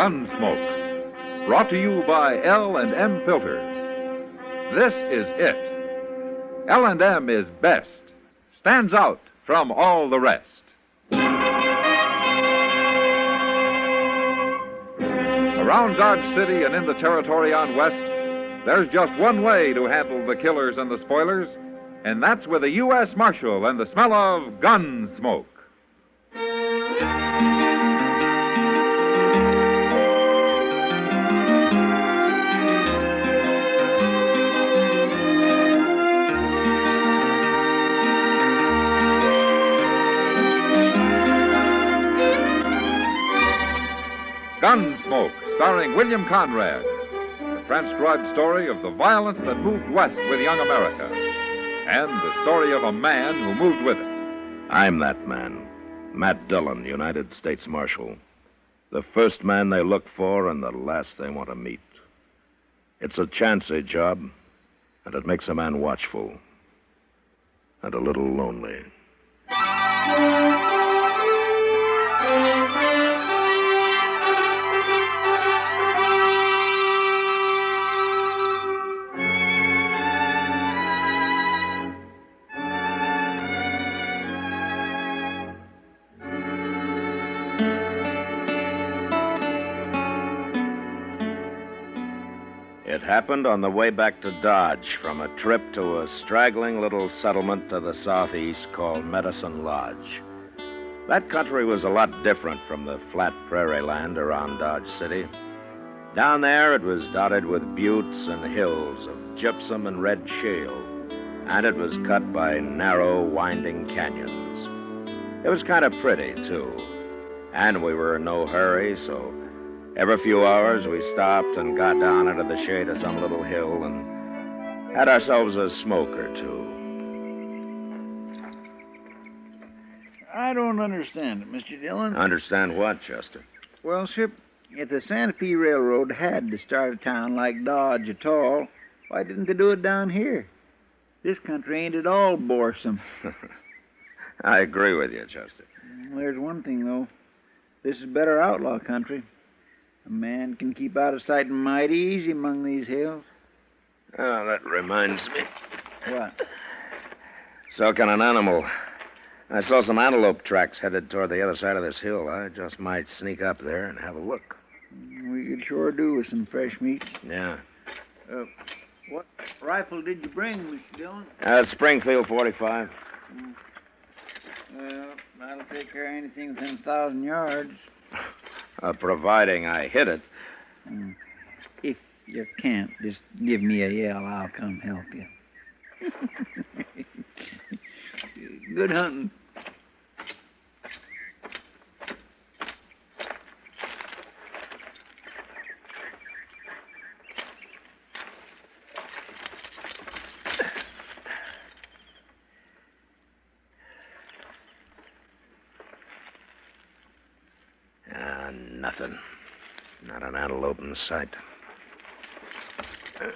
Gunsmoke, brought to you by L&M Filters. This is it. L&M is best, stands out from all the rest. Around Dodge City and in the territory on West, there's just one way to handle the killers and the spoilers, and that's with a U.S. Marshal and the smell of Gunsmoke. Gunsmoke, starring William Conrad, the transcribed story of the violence that moved west with young America, and the story of a man who moved with it. I'm that man, Matt Dillon, United States Marshal. The first man they look for and the last they want to meet. It's a chancy job, and it makes a man watchful and a little lonely. It happened on the way back to Dodge from a trip to a straggling little settlement to the southeast called Medicine Lodge. That country was a lot different from the flat prairie land around Dodge City. Down there it was dotted with buttes and hills of gypsum and red shale, and it was cut by narrow, winding canyons. It was kind of pretty, too, and we were in no hurry, so every few hours, we stopped and got down into the shade of some little hill and had ourselves a smoke or two. I don't understand it, Mr. Dillon. Understand what, Chester? Well, Ship, if the Santa Fe Railroad had to start a town like Dodge at all, why didn't they do it down here? This country ain't at all boresome. I agree with you, Chester. There's one thing, though. This is better outlaw country. A man can keep out of sight mighty easy among these hills. Oh, that reminds me. What? So can an animal. I saw some antelope tracks headed toward the other side of this hill. I just might sneak up there and have a look. We could sure do with some fresh meat. Yeah. What rifle did you bring, Mr. Dillon? Springfield 45. Well, that'll take care of anything within 1,000 yards. Providing I hit it. If you can't, just give me a yell. I'll come help you. Good hunting. Nothing. Not an antelope in sight. Hey!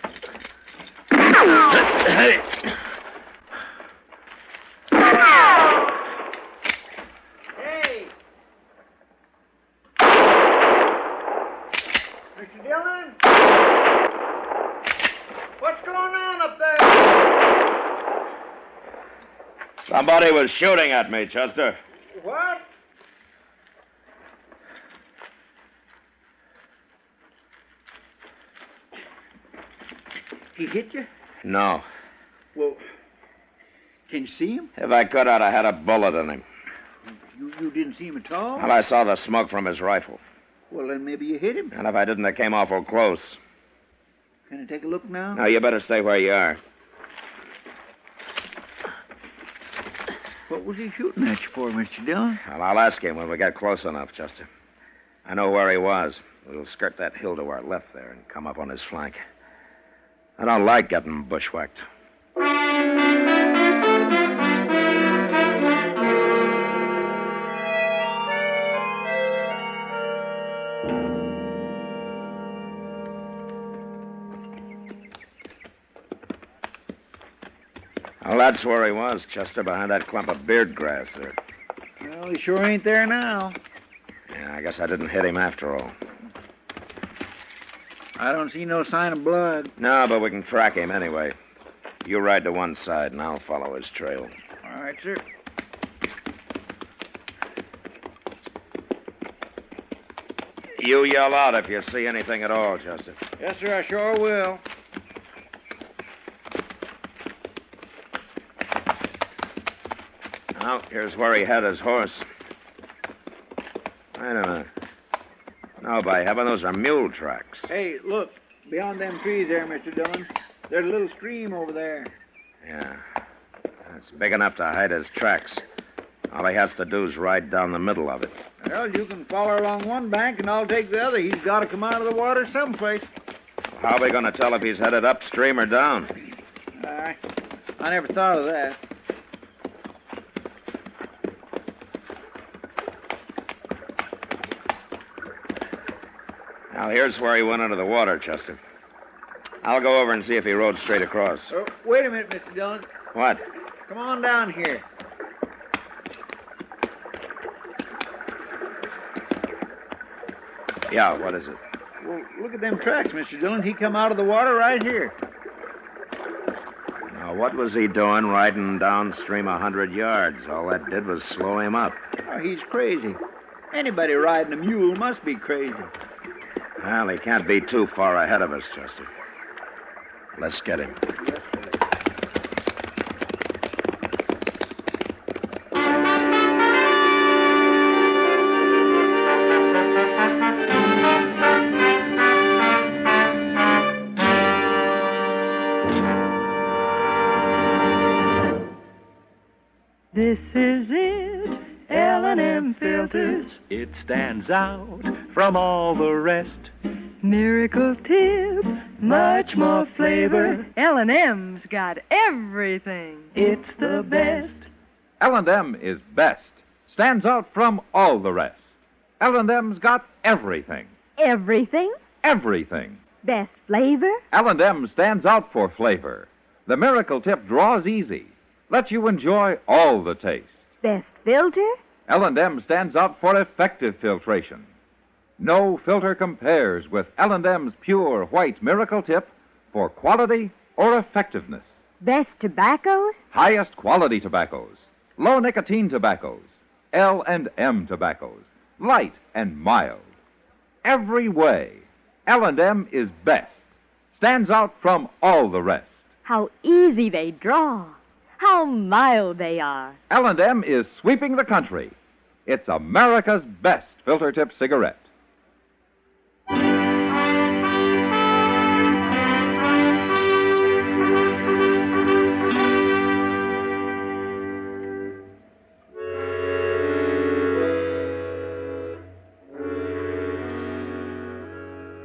Hey! Mr. Dillon? What's going on up there? Somebody was shooting at me, Chester. What? He hit you? No. Well, can you see him? If I could, I'd have had a bullet in him. You didn't see him at all? Well, I saw the smoke from his rifle. Well, then maybe you hit him. And if I didn't, it came awful close. Can I take a look now? No, you better stay where you are. What was he shooting at you for, Mr. Dillon? Well, I'll ask him when we get close enough, Chester. I know where he was. We'll skirt that hill to our left there and come up on his flank. I don't like getting bushwhacked. Well, that's where he was, Chester, behind that clump of beard grass there. Well, he sure ain't there now. Yeah, I guess I didn't hit him after all. I don't see no sign of blood. No, but we can track him anyway. You ride to one side, and I'll follow his trail. All right, sir. You yell out if you see anything at all, Chester. Yes, sir, I sure will. Now, here's where he had his horse. Wait a minute. No, by heaven, those are mule tracks. Hey, look, beyond them trees there, Mr. Dillon. There's a little stream over there. Yeah. It's big enough to hide his tracks. All he has to do is ride down the middle of it. Well, you can follow along one bank and I'll take the other. He's got to come out of the water someplace. How are we going to tell if he's headed upstream or down? I never thought of that. Now, here's where he went into the water, Chester. I'll go over and see if he rode straight across. Oh, wait a minute, Mr. Dillon. What? Come on down here. Yeah, what is it? Well, look at them tracks, Mr. Dillon. He come out of the water right here. Now, what was he doing riding downstream 100 yards? All that did was slow him up. Oh, he's crazy. Anybody riding a mule must be crazy. Well, he can't be too far ahead of us, Chester. Let's get him. This is it, L&M filters. It stands out from all the rest. Miracle tip, much more flavor. L&M's got everything. It's the best. L&M is best. Stands out from all the rest. L&M's got everything. Everything? Everything. Best flavor? L&M stands out for flavor. The Miracle Tip draws easy. Lets you enjoy all the taste. Best filter? L&M stands out for effective filtration. No filter compares with L&M's pure white Miracle Tip for quality or effectiveness. Best tobaccos? Highest quality tobaccos, low nicotine tobaccos, L&M tobaccos, light and mild. Every way, L&M is best. Stands out from all the rest. How easy they draw. How mild they are. L&M is sweeping the country. It's America's best filter tip cigarette.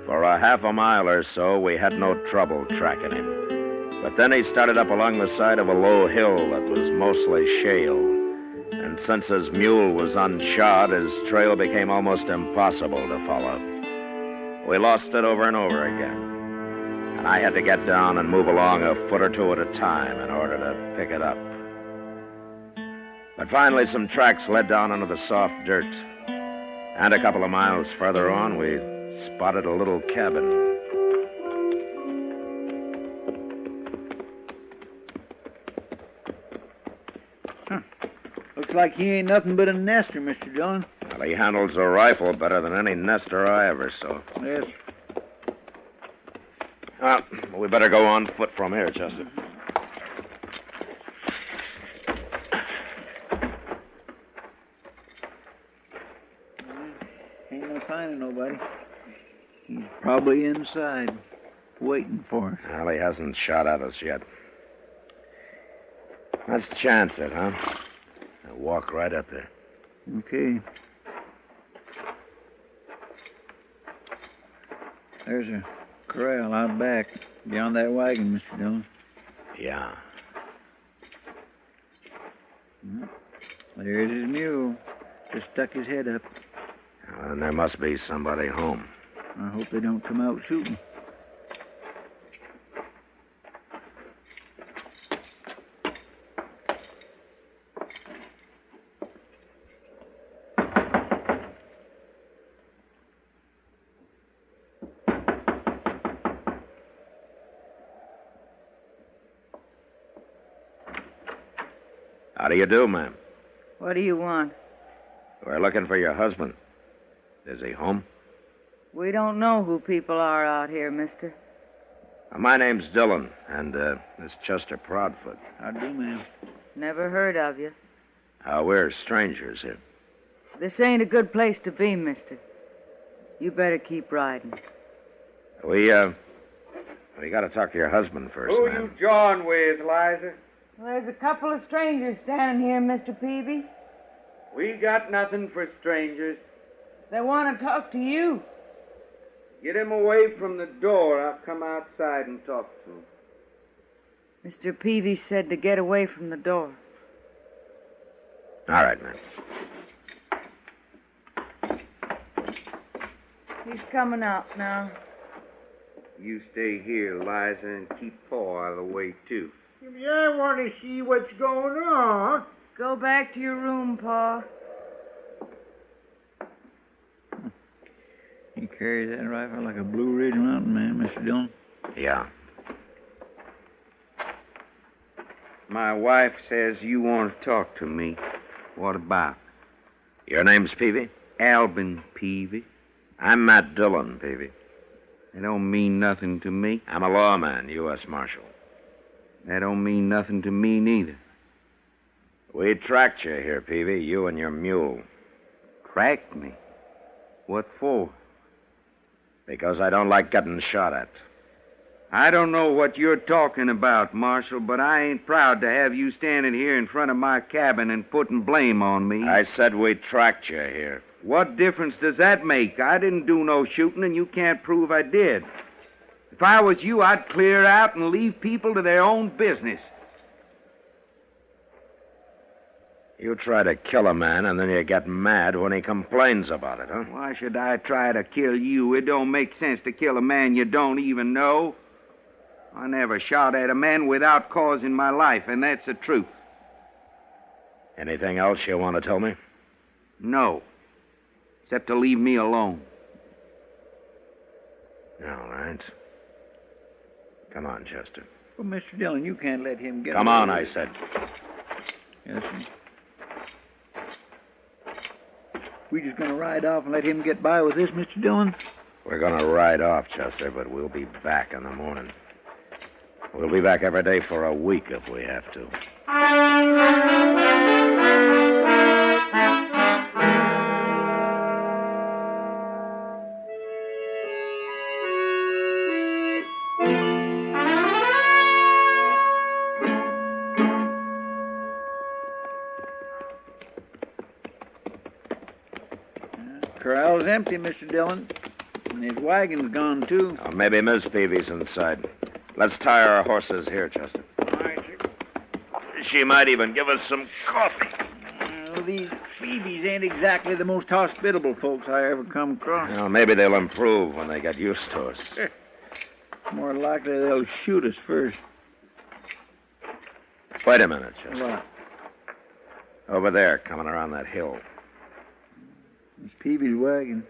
For a half a mile or so, we had no trouble tracking him. But then he started up along the side of a low hill that was mostly shale. And since his mule was unshod, his trail became almost impossible to follow. We lost it over and over again. And I had to get down and move along a foot or two at a time in order to pick it up. But finally, some tracks led down into the soft dirt. And a couple of miles further on, we spotted a little cabin. Looks like he ain't nothing but a nester, Mr. Dillon. Well, he handles a rifle better than any nester I ever saw. Yes. We better go on foot from here, Chester. Ain't no sign of nobody. He's probably inside, waiting for us. Well, he hasn't shot at us yet. Let's chance it, huh? I'll walk right up there. Okay. There's a corral out back, beyond that wagon, Mr. Dillon. Yeah. There's his mule. Just stuck his head up. Well, then there must be somebody home. I hope they don't come out shooting. How do you do, ma'am? What do you want? We're looking for your husband. Is he home? We don't know who people are out here, mister. My name's Dillon, and this Chester Proudfoot. How do, ma'am? Never heard of you. We're strangers here. This ain't a good place to be, mister. You better keep riding. We gotta talk to your husband first, Who ma'am. you jawing with, Liza? Well, there's a couple of strangers standing here, Mr. Peavy. We got nothing for strangers. They want to talk to you. Get him away from the door. I'll come outside and talk to him. Mr. Peavy said to get away from the door. All right, ma'am. He's coming out now. You stay here, Liza, and keep Paul out of the way, too. I want to see what's going on. Go back to your room, Pa. He carries that rifle like a Blue Ridge Mountain man, Mr. Dillon. Yeah. My wife says you want to talk to me. What about? Your name's Peavy? Albin Peavy. I'm Matt Dillon, Peavy. That don't mean nothing to me. I'm a lawman, U.S. Marshal. That don't mean nothing to me neither. We tracked you here, Peavy, you and your mule. Tracked me? What for? Because I don't like getting shot at. I don't know what you're talking about, Marshal, but I ain't proud to have you standing here in front of my cabin and putting blame on me. I said we tracked you here. What difference does that make? I didn't do no shooting, and you can't prove I did. If I was you, I'd clear out and leave people to their own business. You try to kill a man, and then you get mad when he complains about it, huh? Why should I try to kill you? It don't make sense to kill a man you don't even know. I never shot at a man without cause in my life, and that's the truth. Anything else you want to tell me? No. Except to leave me alone. All right. Come on, Chester. Well, Mr. Dillon, you can't let him get Come away on, with I it. said. Yes, sir. We just gonna ride off and let him get by with this, Mr. Dillon? We're going to ride off, Chester, but we'll be back in the morning. We'll be back every day for a week if we have to. Corral's empty, Mr. Dillon. And his wagon's gone, too. Oh, maybe Miss Peavy's inside. Let's tie our horses here, Chester. All right, sir. She might even give us some coffee. Well, these Phoebes ain't exactly the most hospitable folks I ever come across. Well, maybe they'll improve when they get used to us. More likely they'll shoot us first. Wait a minute, Chester. What? Over there, coming around that hill. It's Peavy's wagon.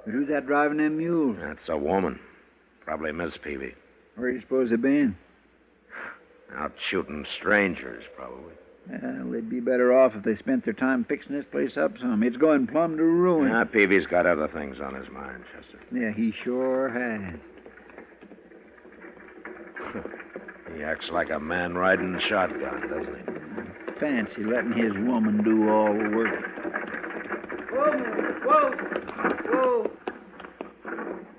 But who's that driving them mules? That's a woman. Probably Miss Peavy. Where do you suppose they've been? Out shooting strangers, probably. Well, they'd be better off if they spent their time fixing this place up some. It's going plumb to ruin. Yeah, Peavy's got other things on his mind, Chester. Yeah, he sure has. He acts like a man riding shotgun, doesn't he? Fancy letting his woman do all the work. Whoa, whoa, whoa.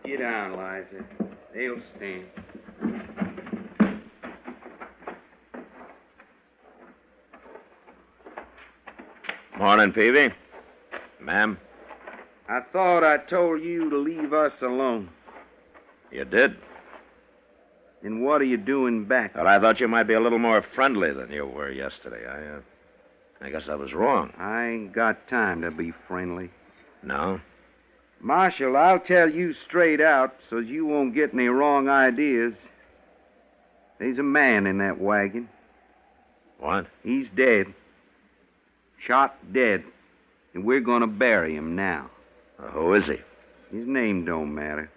Get down, Liza. They'll stand. Morning, Peavy. Ma'am. I thought I told you to leave us alone. You did? And what are you doing back? Well, I thought you might be a little more friendly than you were yesterday. I guess I was wrong. I ain't got time to be friendly. No? Marshal, I'll tell you straight out so you won't get any wrong ideas. There's a man in that wagon. What? He's dead. Shot dead. And we're going to bury him now. Who is he? His name don't matter.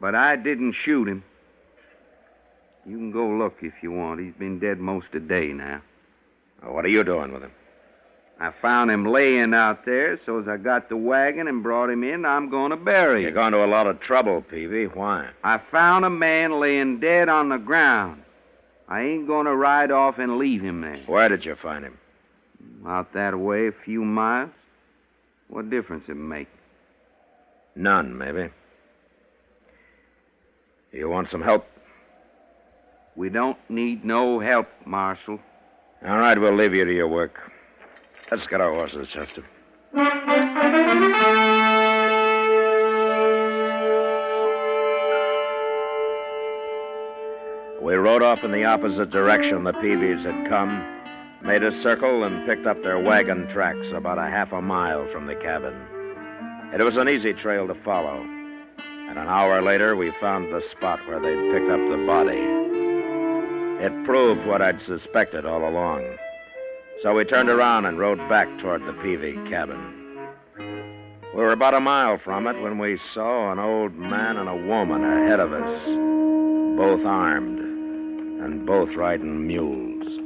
But I didn't shoot him. You can go look if you want. He's been dead most of the day now. Well, what are you doing with him? I found him laying out there, so as I got the wagon and brought him in, I'm going to bury You're him. going to a lot of trouble, Peavy. Why? I found a man laying dead on the ground. I ain't going to ride off and leave him there. Where did you find him? Out that way, a few miles. What difference it make? None, maybe. You want some help? We don't need no help, Marshal. All right, we'll leave you to your work. Let's get our horses, Chester. We rode off in the opposite direction the Peavies had come, made a circle, and picked up their wagon tracks about a half a mile from the cabin. It was an easy trail to follow, and an hour later we found the spot where they'd picked up the body. It proved what I'd suspected all along. So we turned around and rode back toward the Peavy cabin. We were about a mile from it when we saw an old man and a woman ahead of us, both armed and both riding mules.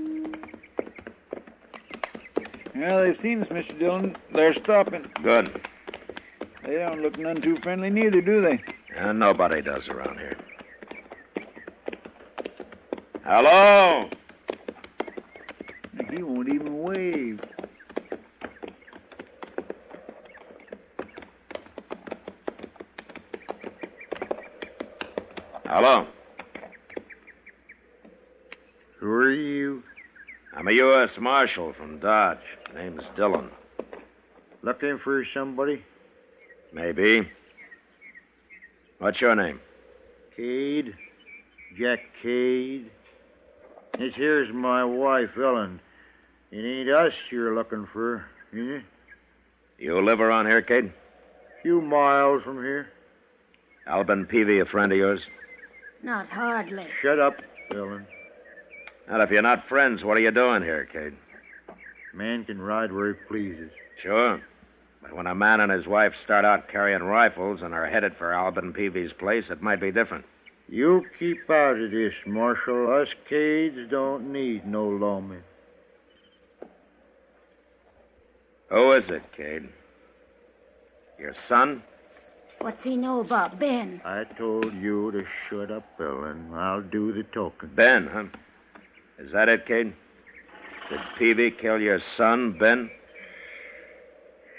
Yeah, they've seen us, Mr. Dillon. They're stopping. Good. They don't look none too friendly neither, do they? And nobody does around here. Hello? He won't even wave. Hello? Who are you? I'm a U.S. Marshal from Dodge. Name's Dillon. Looking for somebody? Maybe. What's your name? Cade? Jack Cade? This here's my wife, Ellen. It ain't us you're looking for, is it? You live around here, Cade? Few miles from here. Albin Peavy, a friend of yours? Not hardly. Shut up, Ellen. Well, if you're not friends, what are you doing here, Cade? Man can ride where he pleases. Sure. But when a man and his wife start out carrying rifles and are headed for Albin Peavy's place, it might be different. You keep out of this, Marshal. Us Cades don't need no lawmen. Who is it, Cade? Your son? What's he know about Ben? I told you to shut up, Ellen. I'll do the talking. Ben, huh? Is that it, Cade? Did Peavy kill your son, Ben?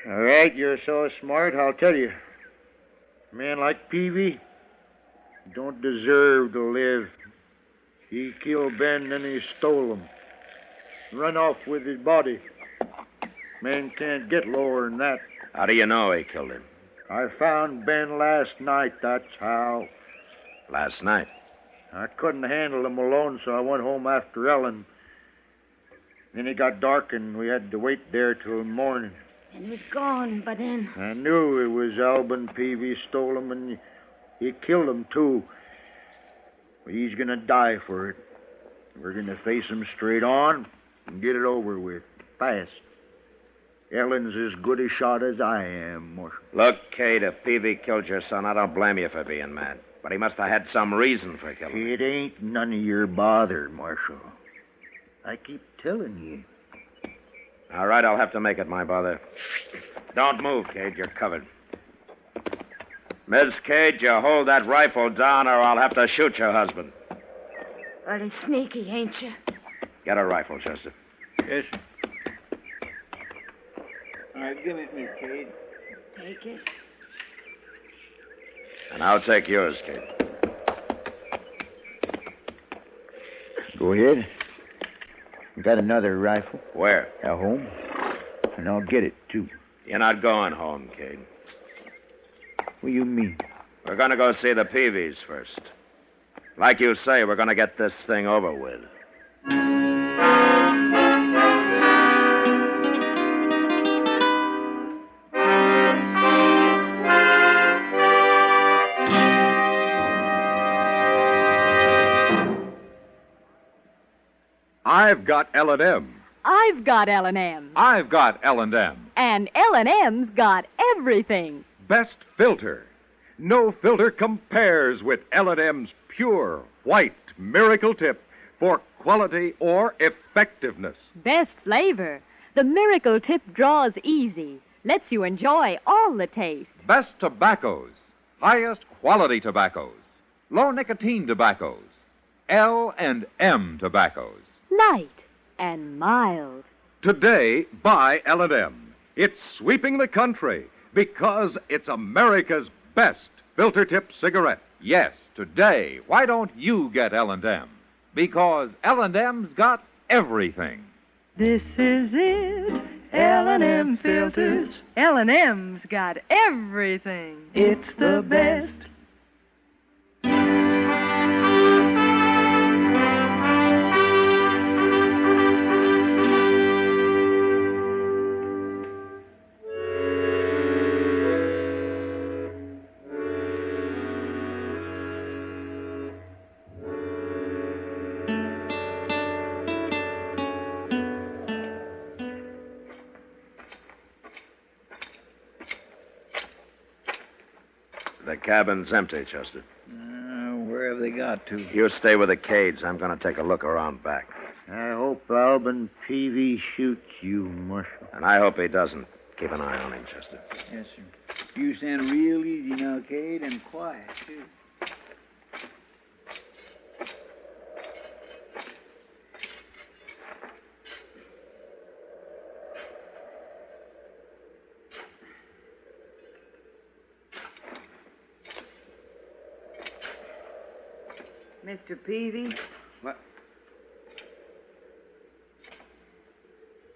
All right, you're so smart, I'll tell you. A man like Peavy don't deserve to live. He killed Ben, then he stole him. Run off with his body. Man can't get lower than that. How do you know he killed him? I found Ben last night, that's how. Last night. I couldn't handle him alone, so I went home after Ellen. Then it got dark, and we had to wait there till morning. And he was gone by then. I knew it was Albin Peavy stole him, and he killed him, too. But he's gonna die for it. We're gonna face him straight on and get it over with, fast. Ellen's as good a shot as I am, Marshal. Look, Cade, if Peavy killed your son, I don't blame you for being mad. But he must have had some reason for killing him. It ain't none of your bother, Marshal. I keep telling you. All right, I'll have to make it my bother. Don't move, Cade. You're covered. Miss Cade, you hold that rifle down or I'll have to shoot your husband. Pretty sneaky, ain't you? Get a rifle, Chester. Yes, sir. All right, give it me, Cade. Take it. And I'll take yours, Cade. Go ahead. You got another rifle Where? at home? And I'll get it, too. You're not going home, Cade. What do you mean? We're going to go see the Peavies first. Like you say, we're going to get this thing over with. I've got L&M. I've got L&M. I've got L&M. And L&M's got everything. Best filter. No filter compares with L&M's pure, white, miracle tip for quality or effectiveness. Best flavor. The Miracle Tip draws easy. Lets you enjoy all the taste. Best tobaccos. Highest quality tobaccos. Low nicotine tobaccos. L&M tobaccos. Light and mild. Today, buy L&M. It's sweeping the country because it's America's best filter tip cigarette. Yes, today, why don't you get L&M? Because L&M's got everything. This is it, L&M filters. L&M's got everything. It's the best. The cabin's empty, Chester. Where have they got to? You stay with the Cades. I'm going to take a look around back. I hope Alvin Peavy shoots you, Marshal. And I hope he doesn't. Keep an eye on him, Chester. Yes, sir. You stand real easy now, Cade, and quiet, too. Mr. Peavy? What?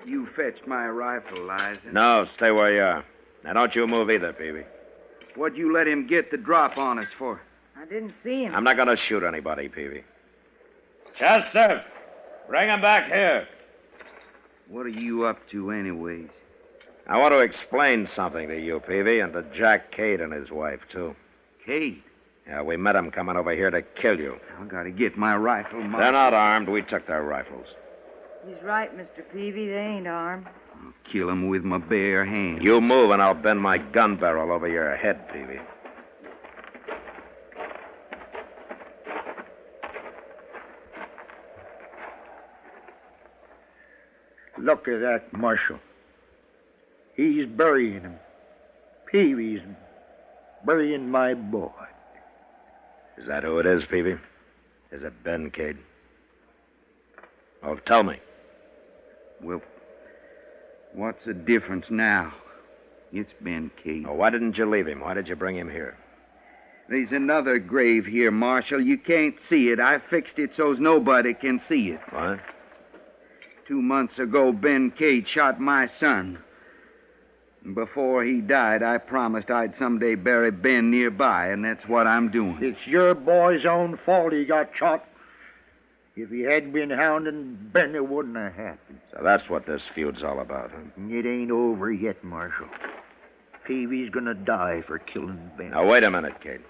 You fetched my rifle, Liza. No, stay where you are. Now, don't you move either, Peavy. What'd you let him get the drop on us for? I didn't see him. I'm not going to shoot anybody, Peavy. Chester, bring him back here. What are you up to, anyways? I want to explain something to you, Peavy, and to Jack Cade and his wife, too. Cade? Yeah, we met them coming over here to kill you. I gotta get my rifle, They're not armed. We took their rifles. He's right, Mr. Peavy. They ain't armed. I'll kill 'em with my bare hands. You move and I'll bend my gun barrel over your head, Peavy. Look at that, Marshal. He's burying him. Peavy's burying my boy. Is that who it is, Peavy? Is it Ben Cade? Oh, tell me. Well, what's the difference now? It's Ben Cade. Oh, why didn't you leave him? Why did you bring him here? There's another grave here, Marshal. You can't see it. I fixed it so's nobody can see it. What? 2 months ago, Ben Cade shot my son. Before he died, I promised I'd someday bury Ben nearby, and that's what I'm doing. It's your boy's own fault he got shot. If he hadn't been hounding Ben, it wouldn't have happened. So that's what this feud's all about, huh? It ain't over yet, Marshal. Peavy's gonna die for killing Ben. Now, wait a minute, Cade.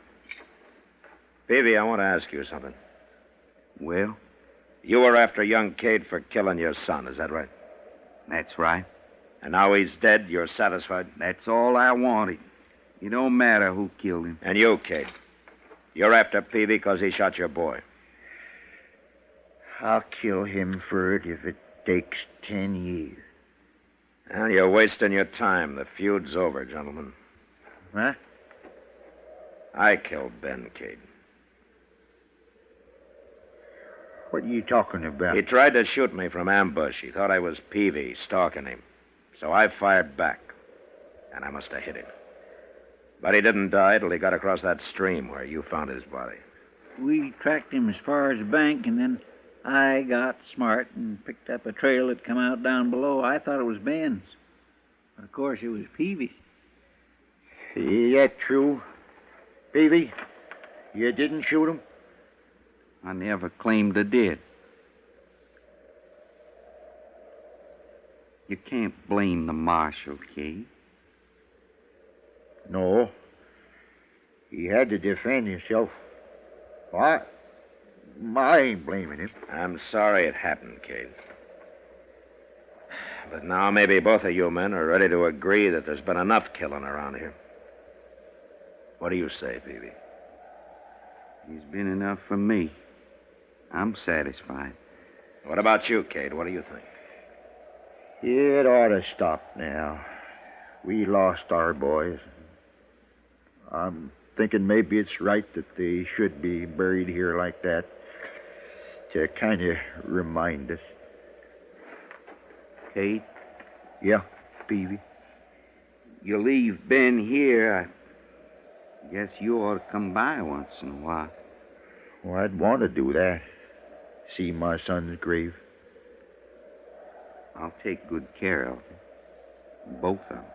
Peavy, I want to ask you something. Well? You were after young Cade for killing your son, is that right? That's right. And now he's dead, you're satisfied? That's all I wanted. It don't matter who killed him. And you, Cade? You're after Peavy because he shot your boy. I'll kill him for it if it takes 10 years. Well, you're wasting your time. The feud's over, gentlemen. Huh? I killed Ben Cade. What are you talking about? He tried to shoot me from ambush. He thought I was Peavy, stalking him. So I fired back, and I must have hit him. But he didn't die till he got across that stream where you found his body. We tracked him as far as the bank, and then I got smart and picked up a trail that come out down below. I thought it was Ben's. But of course, it was Peavy's. Is that true? Peavy, you didn't shoot him? I never claimed I did. You can't blame the marshal, Cade. No. He had to defend himself. I ain't blaming him. I'm sorry it happened, Cade. But now maybe both of you men are ready to agree that there's been enough killing around here. What do you say, Peavy? There's been enough for me. I'm satisfied. What about you, Kate? What do you think? It ought to stop now. We lost our boys. I'm thinking maybe it's right that they should be buried here like that to kind of remind us. Kate, Yeah, Peavy. you leave Ben here. I guess you ought to come by once in a while. Well, I'd want to do that. See my son's grave. I'll take good care of them. Both of them.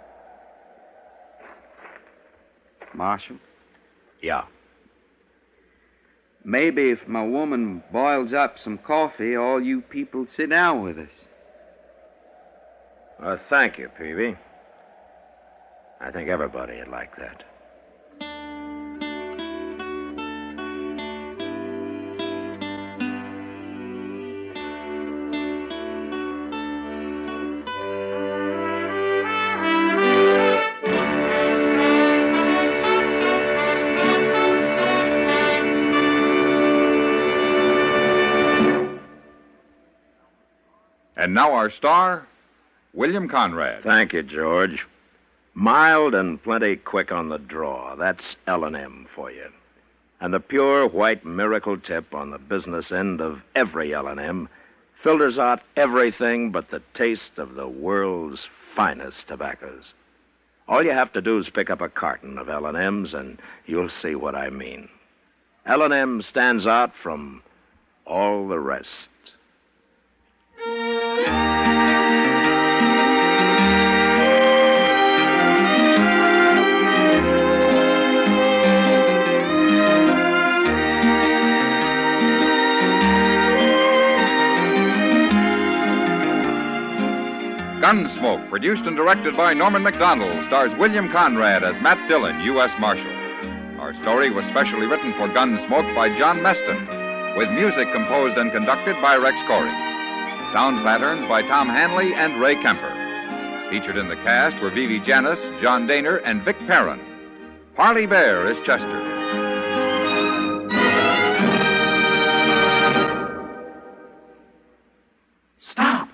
Marshal, Yeah. maybe if my woman boils up some coffee, all you people sit down with us. Thank you, Peavy. I think everybody would like that. And now our star, William Conrad. Thank you, George. Mild and plenty quick on the draw. That's L&M for you. And the pure white miracle tip on the business end of every L&M filters out everything but the taste of the world's finest tobaccos. All you have to do is pick up a carton of L&M's and you'll see what I mean. L&M stands out from all the rest. Gunsmoke, produced and directed by Norman MacDonald, stars William Conrad as Matt Dillon, U.S. Marshal. Our story was specially written for Gunsmoke by John Meston, with music composed and conducted by Rex Corey. Sound patterns by Tom Hanley and Ray Kemper. Featured in the cast were Vivi Janis, John Daner, and Vic Perrin. Parley Bear is Chester. Stop!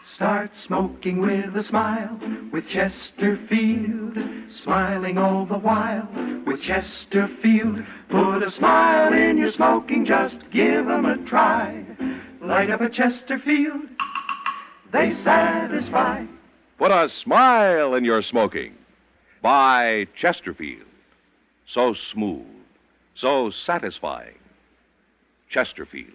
Start smoking with a smile with Chesterfield. Smiling all the while with Chesterfield. Put a smile in your smoking, just give 'em a try. Light up a Chesterfield, they satisfy. Put a smile in your smoking. Buy Chesterfield. So smooth, so satisfying. Chesterfield.